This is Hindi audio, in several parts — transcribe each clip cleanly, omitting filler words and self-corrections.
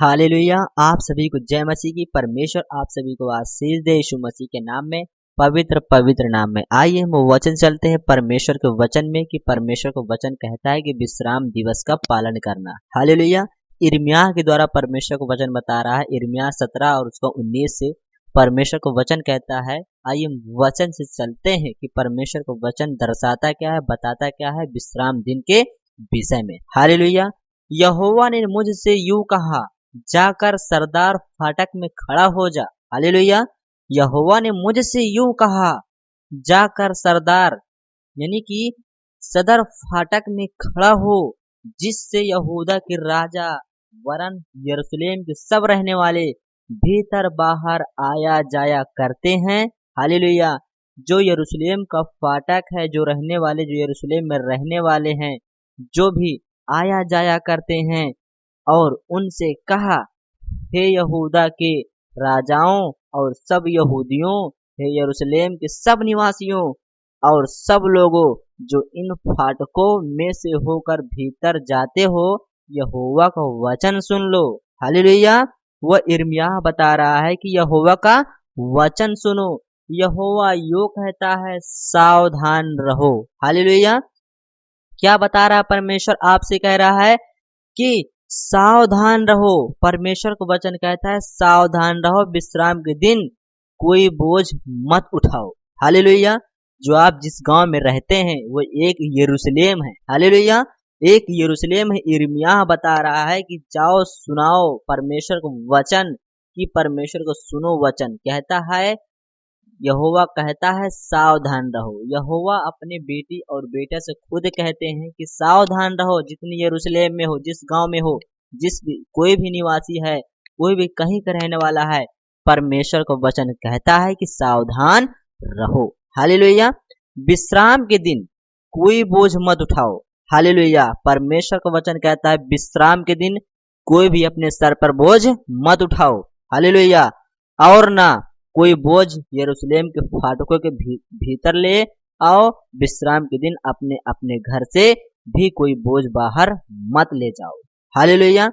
हालेलुया। आप सभी को जय मसीह की। परमेश्वर आप सभी को आशीष दे यीशु मसीह के नाम में, पवित्र पवित्र नाम में। आइए हम वचन चलते हैं परमेश्वर के वचन में कि परमेश्वर का वचन कहता है कि विश्राम दिवस का पालन करना। हालेलुया। यिर्मयाह के द्वारा परमेश्वर को वचन बता रहा है। यिर्मयाह 17 और उसका 19 से परमेश्वर को वचन कहता है। आइए हम वचन से चलते हैं कि परमेश्वर को वचन दर्शाता क्या है, बताता क्या है विश्राम दिन के विषय में। हालेलुया। यहोवा ने मुझसे यूं कहा, जाकर सरदार फाटक में खड़ा हो जा। हालेलुया। यहोवा ने मुझसे यूं कहा, जाकर सरदार यानी कि सदर फाटक में खड़ा हो, जिससे यहूदा के राजा वरन यरूशलेम के सब रहने वाले भीतर बाहर आया जाया करते हैं। हालेलुया। जो यरूशलेम का फाटक है, जो रहने वाले, जो यरूशलेम में रहने वाले हैं, जो भी आया जाया करते हैं, और उनसे कहा, हे यहूदा के राजाओं और सब यहूदियों, हे यरूशलेम के सब निवासियों और सब लोगों जो इन फाटकों में से होकर भीतर जाते हो, यहोवा का वचन सुन लो। हालेलुया। वह यिर्मयाह बता रहा है कि यहोवा का वचन सुनो। यहोवा यो कहता है, सावधान रहो। हालेलुया। क्या बता रहा है परमेश्वर? आपसे कह रहा है कि सावधान रहो। परमेश्वर को वचन कहता है, सावधान रहो, विश्राम के दिन कोई बोझ मत उठाओ। हालेलुया। जो आप जिस गांव में रहते हैं वो एक यरूशलेम है। हालेलुया। एक यरूशलेम है। यिर्मयाह बता रहा है कि जाओ सुनाओ परमेश्वर को वचन, कि परमेश्वर को सुनो। वचन कहता है, यहोवा कहता है सावधान रहो। यहोवा अपने बेटी और बेटे से खुद कहते हैं कि सावधान रहो। जितनी यरूशलेम में हो, जिस गांव में हो, जिस भी कोई भी निवासी है, कोई भी कहीं का रहने वाला है, परमेश्वर का वचन कहता है कि सावधान रहो। हालेलुया। विश्राम के दिन कोई बोझ मत उठाओ। हालेलुया। परमेश्वर का वचन कहता है विश्राम के दिन कोई भी अपने सर पर बोझ मत उठाओ। हालेलुया। और ना कोई बोझ यरूशलेम के फाटकों के भीतर ले आओ। विश्राम के दिन अपने अपने घर से भी कोई बोझ बाहर मत ले जाओ। हालेलुया।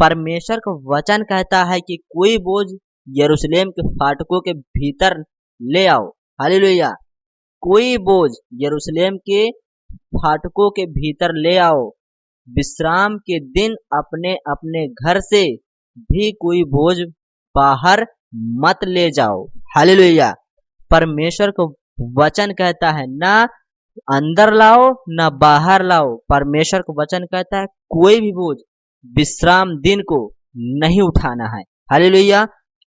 परमेश्वर का वचन कहता है कि कोई बोझ यरूशलेम के फाटकों के भीतर ले आओ। हालेलुया। कोई बोझ यरूशलेम के फाटकों के भीतर ले आओ। विश्राम के दिन अपने अपने घर से भी कोई बोझ बाहर मत ले जाओ। हालेलुया। परमेश्वर को वचन कहता है, ना अंदर लाओ ना बाहर लाओ। परमेश्वर को वचन कहता है कोई भी बोझ विश्राम दिन को नहीं उठाना है। हालेलुया।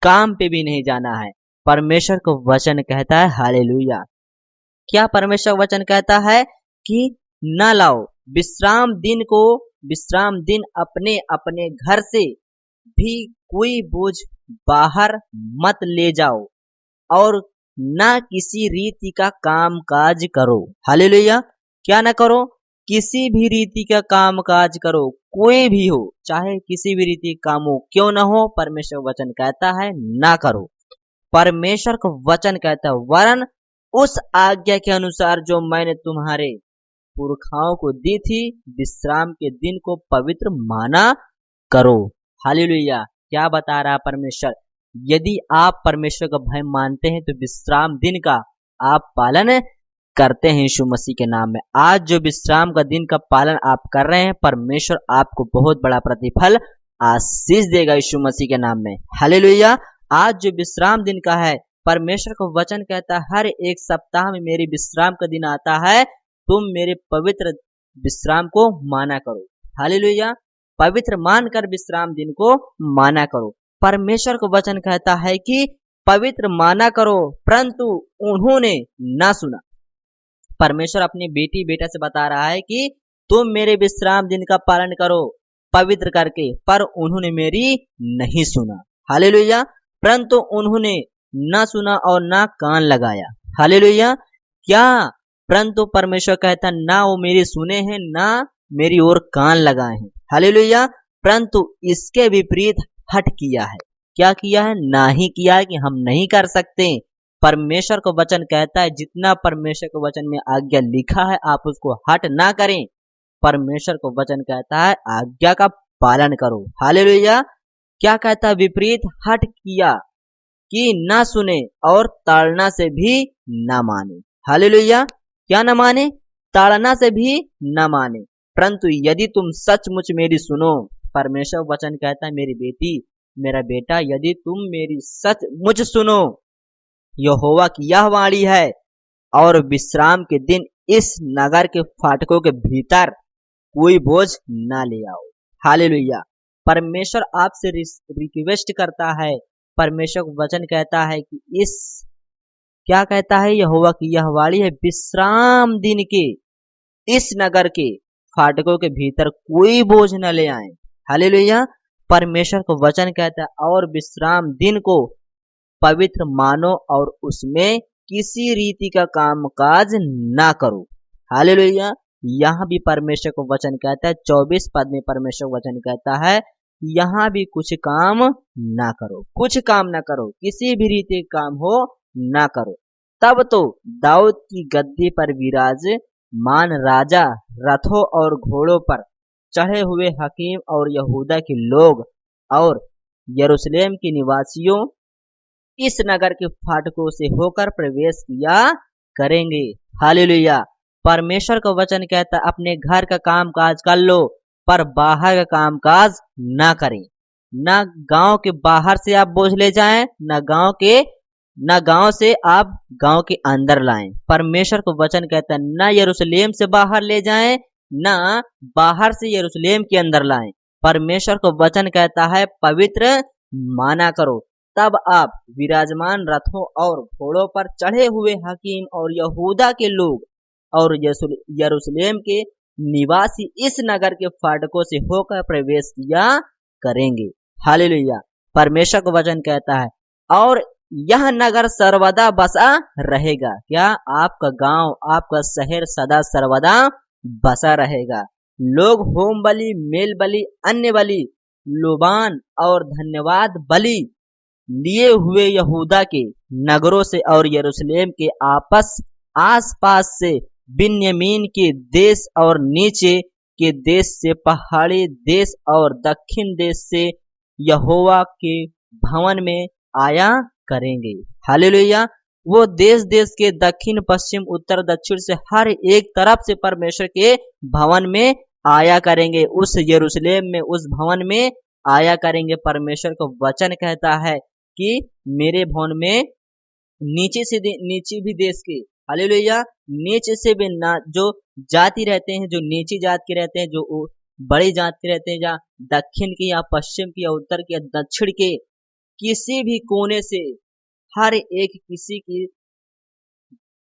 काम पे भी नहीं जाना है। परमेश्वर को वचन कहता है। हालेलुया। क्या परमेश्वर वचन कहता है कि न लाओ विश्राम दिन को, विश्राम दिन अपने अपने घर से भी कोई बोझ बाहर मत ले जाओ, और ना किसी रीति का काम काज करो। हालेलुया। क्या ना करो? किसी भी रीति का काम काज करो। कोई भी हो, चाहे किसी भी रीति का काम हो क्यों ना हो, परमेश्वर वचन कहता है ना करो। परमेश्वर का वचन कहता है, वरन उस आज्ञा के अनुसार जो मैंने तुम्हारे पुरखाओं को दी थी, विश्राम के दिन को पवित्र माना करो। हालेलुया। क्या बता रहा परमेश्वर? यदि आप परमेश्वर का भय मानते हैं तो विश्राम दिन का आप पालन करते हैं यीशु मसीह के नाम में। आज जो विश्राम का दिन का पालन आप कर रहे हैं, परमेश्वर आपको बहुत बड़ा प्रतिफल आशीष देगा यीशु मसीह के नाम में। हालेलुया। आज जो विश्राम दिन का है, परमेश्वर का वचन कहता है हर एक सप्ताह में मेरी विश्राम का दिन आता है, तुम मेरे पवित्र विश्राम को माना करो। हालेलुया। पवित्र मानकर विश्राम दिन को माना करो। परमेश्वर को वचन कहता है कि पवित्र माना करो, परंतु उन्होंने ना सुना। परमेश्वर अपनी बेटी बेटा से बता रहा है कि तुम मेरे विश्राम दिन का पालन करो पवित्र करके, पर उन्होंने मेरी नहीं सुना। हालेलुया। परंतु उन्होंने ना सुना और ना कान लगाया। हालेलुया। क्या? परंतु परमेश्वर कहता ना वो मेरी सुने हैं, ना मेरी ओर कान लगाए हैं। हालेलुया। परंतु इसके विपरीत हट किया है। क्या किया है? ना ही किया है कि हम नहीं कर सकते। परमेश्वर को वचन कहता है जितना परमेश्वर के वचन में आज्ञा लिखा है आप उसको हट ना करें। परमेश्वर को वचन कहता है आज्ञा का पालन करो। हालेलुया। क्या कहता है, विपरीत हट किया कि न सुने और ताड़ना से भी न माने। हालेलुया। क्या न माने? ताड़ना से भी न माने। परंतु यदि तुम सचमुच मेरी सुनो, परमेश्वर वचन कहता है, मेरी बेटी, मेरा बेटा, यदि तुम मेरी सचमुच सुनो, यहोवा की यह वाणी है, और विश्राम के दिन इस नगर के फाटकों के भीतर कोई बोझ ना ले आओ। हालेलुया। परमेश्वर आपसे रिक्वेस्ट करता है। परमेश्वर का वचन कहता है कि इस, क्या कहता है, यहोवा की यह वाणी है, विश्राम दिन के इस नगर के फाटकों के भीतर कोई बोझ न ले आए। हालेलुया। परमेश्वर का वचन कहता है, और विश्राम दिन को पवित्र मानो और उसमें किसी रीति का कामकाज ना करो। हालेलुया। यहाँ भी परमेश्वर को वचन कहता है, 24 पद में परमेश्वर वचन कहता है, यहाँ भी कुछ काम ना करो, कुछ काम ना करो, किसी भी रीति का काम हो ना करो। तब तो दाऊद की गद्दी पर विराजमान राजा रथों और घोड़ों पर चढ़े हुए हकीम और यहूदा के लोग और यरूशलेम के निवासियों इस नगर के फाटकों से होकर प्रवेश किया करेंगे। हालेलुया। परमेश्वर का वचन कहता है, अपने घर का काम काज कर लो, पर बाहर का काम काज ना करें। न गांव के बाहर से आप बोझ ले जाएं, न गांव से आप गांव के अंदर लाएं। परमेश्वर का वचन कहता है, न यरूशलेम से बाहर ले जाएं, न बाहर से यरूशलेम के अंदर लाएं। परमेश्वर का वचन कहता है, पवित्र माना करो। तब आप विराजमान रथों और घोड़ों पर चढ़े हुए हकीम और यहूदा के लोग और यरूशलेम के निवासी इस नगर के फाटकों से होकर प्रवेश किया करेंगे। हालेलुया। परमेश्वर का वचन कहता है, और यह नगर सर्वदा बसा रहेगा। क्या? आपका गांव, आपका शहर सदा सर्वदा बसा रहेगा। लोग होम बलि, मेल बलि, अन्य बलि, लोबान और धन्यवाद बलि लिए हुए यहूदा के नगरों से और यरूशलेम के आस पास से, बिन्यामीन के देश और नीचे के देश से, पहाड़ी देश और दक्षिण देश से यहोवा के भवन में आया करेंगे। हालेलुया। वो देश देश के, दक्षिण पश्चिम उत्तर दक्षिण से हर एक तरफ से परमेश्वर के भवन में आया करेंगे, उस यरूशलेम में, उस भवन में आया करेंगे। परमेश्वर का वचन कहता है कि मेरे भवन में नीचे भी देश के, हालेलुया, नीचे से भी ना, जो जाति रहते हैं, जो नीची जात के रहते हैं, जो बड़ी जात के रहते हैं, या दक्षिण की या पश्चिम की या उत्तर की या दक्षिण के किसी भी कोने से, हर एक किसी की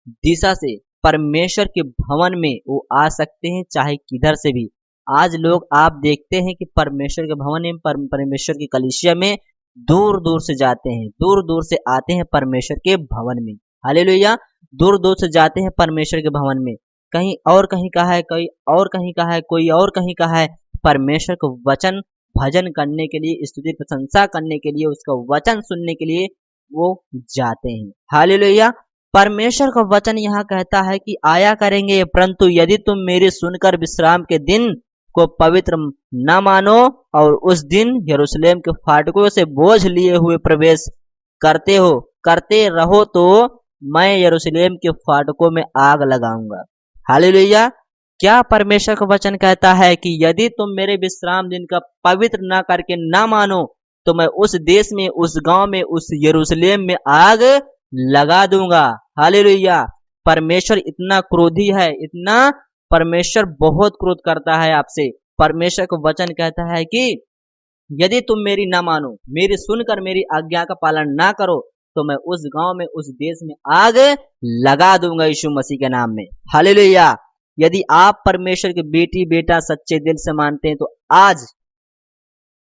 दिशा से परमेश्वर के भवन में वो आ सकते हैं, चाहे किधर से भी। आज लोग आप देखते हैं कि परमेश्वर के भवन में, परमेश्वर की कलीसिया में दूर दूर से जाते हैं, दूर दूर से आते हैं परमेश्वर के भवन में। हालेलुया। दूर दूर से जाते हैं परमेश्वर के भवन में। कहीं और कहीं का है, कोई और कहीं का है, कोई और कहीं का है, परमेश्वर को वचन भजन करने के लिए, स्तुति प्रशंसा करने के लिए, उसका वचन सुनने के लिए वो जाते हैं। हालेलुया। परमेश्वर का वचन यहाँ कहता है कि आया करेंगे, परंतु यदि तुम मेरी सुनकर विश्राम के दिन को पवित्र न मानो और उस दिन यरूशलेम के फाटकों से बोझ लिए हुए प्रवेश करते रहो, तो मैं यरूशलेम के फाटकों में आग लगाऊंगा। हालेलुया। क्या परमेश्वर का वचन कहता है कि यदि तुम मेरे विश्राम दिन का पवित्र ना करके ना मानो, तो मैं उस देश में, उस गांव में, उस यरूशलेम में आग लगा दूंगा। हालेलुया। परमेश्वर इतना क्रोधी है, इतना, परमेश्वर बहुत क्रोध करता है आपसे। परमेश्वर का वचन कहता है कि यदि तुम मेरी ना मानो, मेरी सुनकर मेरी आज्ञा का पालन ना करो, तो मैं उस गांव में, उस देश में आग लगा दूंगा यीशु मसीह के नाम में। हालेलुया। यदि आप परमेश्वर के बेटी बेटा सच्चे दिल से मानते हैं, तो आज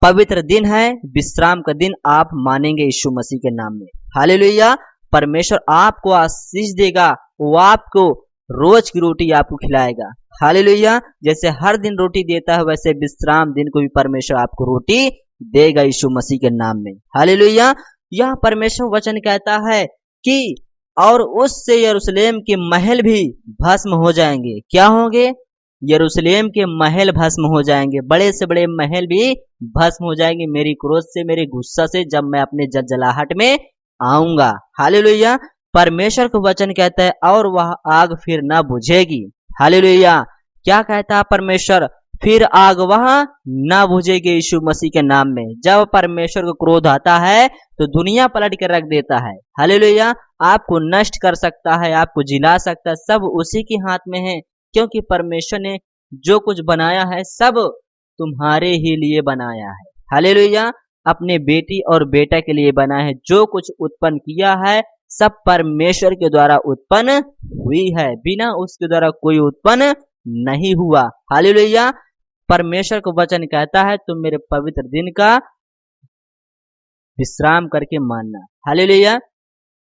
पवित्र दिन है, विश्राम का दिन आप मानेंगे यीशु मसीह के नाम में। हालेलुया। परमेश्वर आपको आशीष देगा, वो आपको रोज की रोटी आपको खिलाएगा। हालेलुया। जैसे हर दिन रोटी देता है, वैसे विश्राम दिन को भी परमेश्वर आपको रोटी देगा यीशु मसीह के नाम में। हालेलुया। यह परमेश्वर वचन कहता है कि और उससे यरूशलेम के महल भी भस्म हो जाएंगे। क्या होंगे? यरूशलेम के महल भस्म हो जाएंगे, बड़े से बड़े महल भी भस्म हो जाएंगे मेरी क्रोध से, मेरे गुस्सा से, जब मैं अपने जलजलाहट में आऊंगा। हालेलुया। परमेश्वर का वचन कहता है और वह आग फिर न बुझेगी। हालेलुया। क्या कहता है परमेश्वर? फिर आग वहां ना बुझेगी यीशु मसीह के नाम में। जब परमेश्वर को क्रोध आता है तो दुनिया पलट कर रख देता है। हालेलुया। आपको नष्ट कर सकता है, आपको जिला सकता है, सब उसी के हाथ में है, क्योंकि परमेश्वर ने जो कुछ बनाया है सब तुम्हारे ही लिए बनाया है। हालेलुया। अपने बेटी और बेटा के लिए बना है। जो कुछ उत्पन्न किया है सब परमेश्वर के द्वारा उत्पन्न हुई है, बिना उसके द्वारा कोई उत्पन्न नहीं हुआ। हालेलुया। परमेश्वर का वचन कहता है तुम मेरे पवित्र दिन का विश्राम करके मानना। हालेलुया।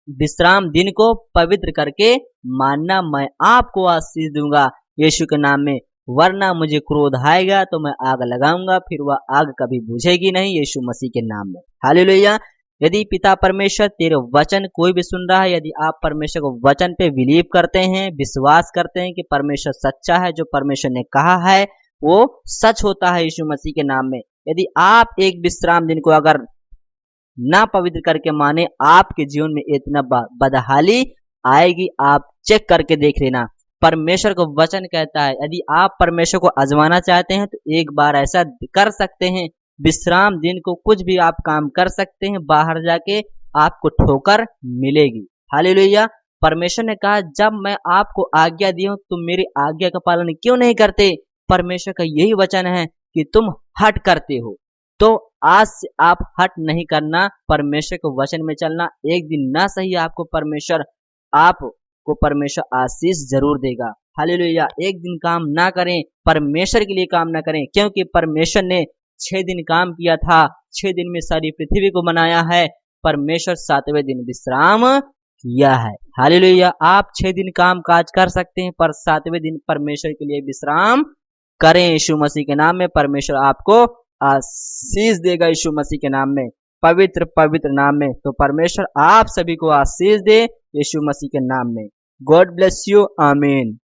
विश्राम दिन को पवित्र करके मानना, मैं आपको आशीष दूंगा यीशु के नाम में। वरना मुझे क्रोध आएगा तो मैं आग लगाऊंगा, फिर वह आग कभी बुझेगी नहीं यीशु मसीह के नाम में। हालेलुया। यदि पिता परमेश्वर तेरे वचन कोई भी सुन रहा है, यदि आप परमेश्वर को वचन पे बिलीव करते हैं, विश्वास करते हैं कि परमेश्वर सच्चा है, जो परमेश्वर ने कहा है वो सच होता है यीशु मसीह के नाम में। यदि आप एक विश्राम दिन को अगर ना पवित्र करके माने, आपके जीवन में इतना बदहाली आएगी, आप चेक करके देख लेना। परमेश्वर को वचन कहता है यदि आप परमेश्वर को आजमाना चाहते हैं तो एक बार ऐसा कर सकते हैं, विश्राम दिन को कुछ भी आप काम कर सकते हैं, बाहर जाके आपको ठोकर मिलेगी। हालेलुया। परमेश्वर ने कहा जब मैं आपको आज्ञा दी हूं तुम मेरी आज्ञा का पालन क्यों नहीं करते? परमेश्वर का यही वचन है कि तुम हट करते हो। तो आज से आप हट नहीं करना, परमेश्वर के वचन में चलना। एक दिन ना सही आपको परमेश्वर आशीष जरूर देगा। हालेलुया। एक दिन काम ना करें, परमेश्वर के लिए काम ना करें, क्योंकि परमेश्वर ने 6 दिन काम किया था, 6 दिन में सारी पृथ्वी को बनाया है, परमेश्वर 7वें दिन विश्राम किया है। हालेलुया। आप 6 दिन काम काज कर सकते हैं, पर 7वें दिन परमेश्वर के लिए विश्राम करें यीशु मसीह के नाम में। परमेश्वर आपको आशीष देगा यीशु मसीह के नाम में, पवित्र पवित्र नाम में। तो परमेश्वर आप सभी को आशीष दे यीशु मसीह के नाम में। God bless you. आमीन।